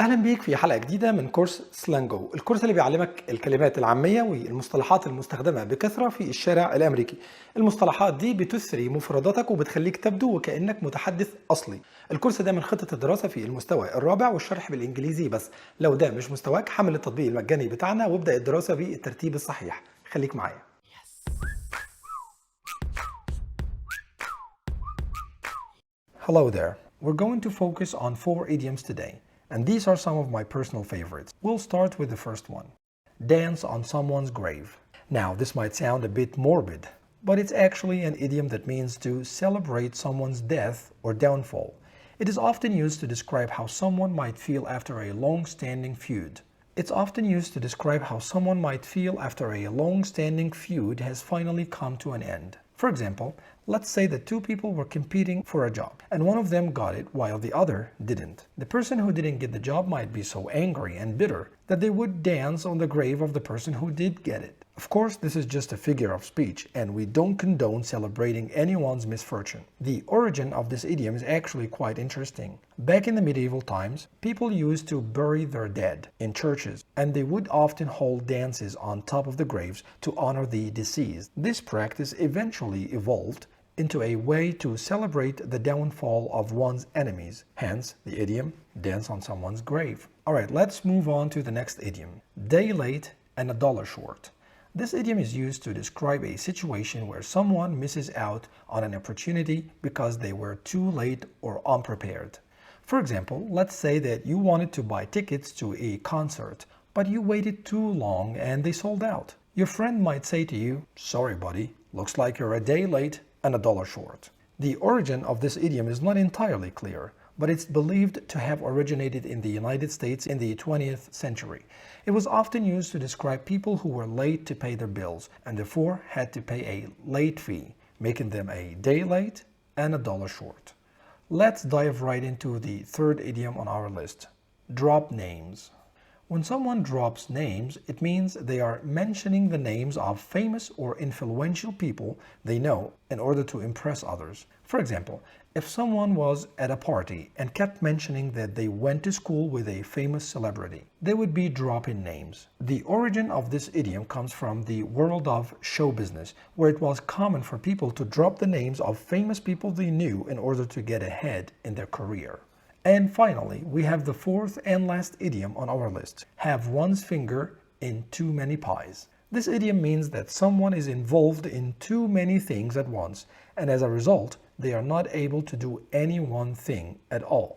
أهلا بيك في حلقة جديدة من كورس سلانجو، الكورس اللي بيعلمك الكلمات العامية والمصطلحات المستخدمة بكثرة في الشارع الأمريكي. المصطلحات دي بتثري مفرداتك وبتخليك تبدو وكأنك متحدث أصلي. الكورس ده من خطة الدراسة في المستوى الرابع والشرح بالإنجليزي بس. لو ده مش مستواك حمل التطبيق المجاني بتاعنا وابدأ الدراسة بالترتيب الصحيح. خليك معايا. Hello there. We're going to focus on 4 idioms today, and these are some of my personal favorites. We'll start with the first one. Dance on someone's grave. Now, this might sound a bit morbid, but it's actually an idiom that means to celebrate someone's death or downfall. It is often used to describe how someone might feel after a long-standing feud. Has finally come to an end. For example, let's say that 2 people were competing for a job, and one of them got it while the other didn't. The person who didn't get the job might be so angry and bitter that they would dance on the grave of the person who did get it. Of course, this is just a figure of speech, and we don't condone celebrating anyone's misfortune. The origin of this idiom is actually quite interesting. Back in the medieval times, people used to bury their dead in churches, and they would often hold dances on top of the graves to honor the deceased. This practice eventually evolved into a way to celebrate the downfall of one's enemies, hence the idiom, dance on someone's grave. Alright, let's move on to the next idiom, day late and a dollar short. This idiom is used to describe a situation where someone misses out on an opportunity because they were too late or unprepared. For example, let's say that you wanted to buy tickets to a concert, but you waited too long and they sold out. Your friend might say to you, "Sorry buddy, looks like you're a day late and a dollar short." The origin of this idiom is not entirely clear, but it's believed to have originated in the United States in the 20th century. It was often used to describe people who were late to pay their bills and therefore had to pay a late fee, making them a day late and a dollar short. Let's dive right into the third idiom on our list, drop names. When someone drops names, it means they are mentioning the names of famous or influential people they know in order to impress others. For example, if someone was at a party and kept mentioning that they went to school with a famous celebrity, they would be dropping names. The origin of this idiom comes from the world of show business, where it was common for people to drop the names of famous people they knew in order to get ahead in their career. And finally, we have the fourth and last idiom on our list, have one's finger in too many pies. This idiom means that someone is involved in too many things at once, and as a result, they are not able to do any one thing at all.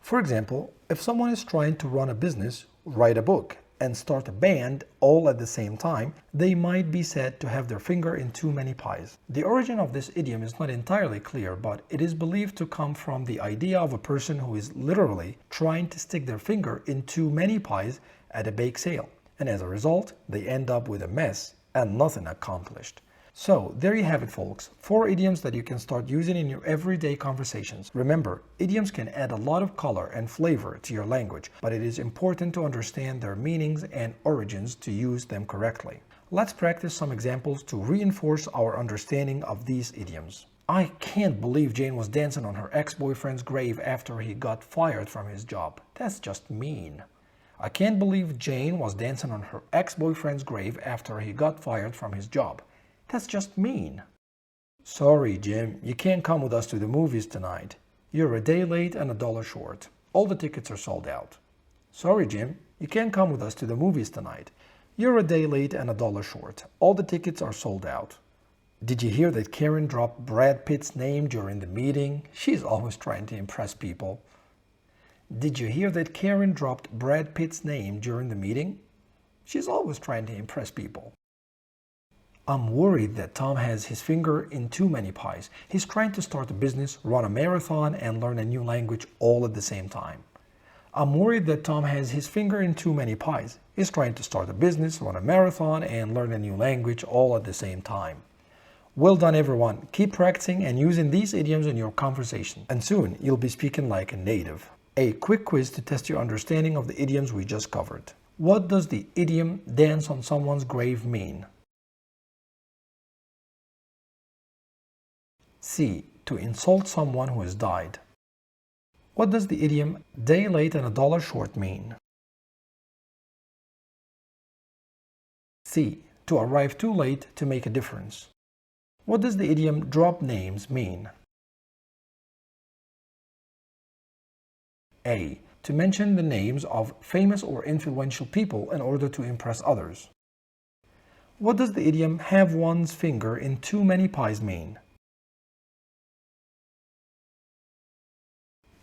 For example, if someone is trying to run a business, write a book, and start a band all at the same time, they might be said to have their finger in too many pies. The origin of this idiom is not entirely clear, but it is believed to come from the idea of a person who is literally trying to stick their finger in too many pies at a bake sale, and as a result, they end up with a mess and nothing accomplished. So, there you have it folks, 4 idioms that you can start using in your everyday conversations. Remember, idioms can add a lot of color and flavor to your language, but it is important to understand their meanings and origins to use them correctly. Let's practice some examples to reinforce our understanding of these idioms. I can't believe Jane was dancing on her ex-boyfriend's grave after he got fired from his job. That's just mean. I can't believe Jane was dancing on her ex-boyfriend's grave after he got fired from his job. That's just mean. Sorry, Jim, you can't come with us to the movies tonight. You're a day late and a dollar short. All the tickets are sold out. Sorry, Jim, you can't come with us to the movies tonight. You're a day late and a dollar short. All the tickets are sold out. Did you hear that Karen dropped Brad Pitt's name during the meeting? She's always trying to impress people. Did you hear that Karen dropped Brad Pitt's name during the meeting? She's always trying to impress people. I'm worried that Tom has his finger in too many pies. He's trying to start a business, run a marathon, and learn a new language all at the same time. I'm worried that Tom has his finger in too many pies. He's trying to start a business, run a marathon, and learn a new language all at the same time. Well done everyone. Keep practicing and using these idioms in your conversation, and soon you'll be speaking like a native. A quick quiz to test your understanding of the idioms we just covered. What does the idiom dance on someone's grave mean? C. To insult someone who has died. What does the idiom day late and a dollar short mean? C. To arrive too late to make a difference. What does the idiom drop names mean? A. To mention the names of famous or influential people in order to impress others. What does the idiom have one's finger in too many pies mean?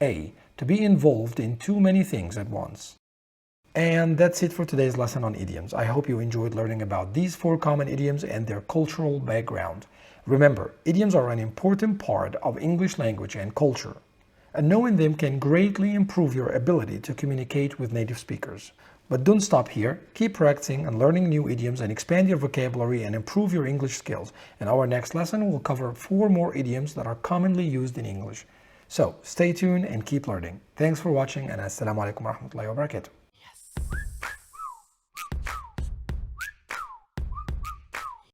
A. To be involved in too many things at once. And that's it for today's lesson on idioms. I hope you enjoyed learning about these 4 common idioms and their cultural background. Remember, idioms are an important part of English language and culture, and knowing them can greatly improve your ability to communicate with native speakers. But don't stop here. Keep practicing and learning new idioms and expand your vocabulary and improve your English skills. In our next lesson, we'll cover 4 more idioms that are commonly used in English. So stay tuned and keep learning. Thanks for watching, and assalamu alaikum wa rahmatullahi wa barakatuh.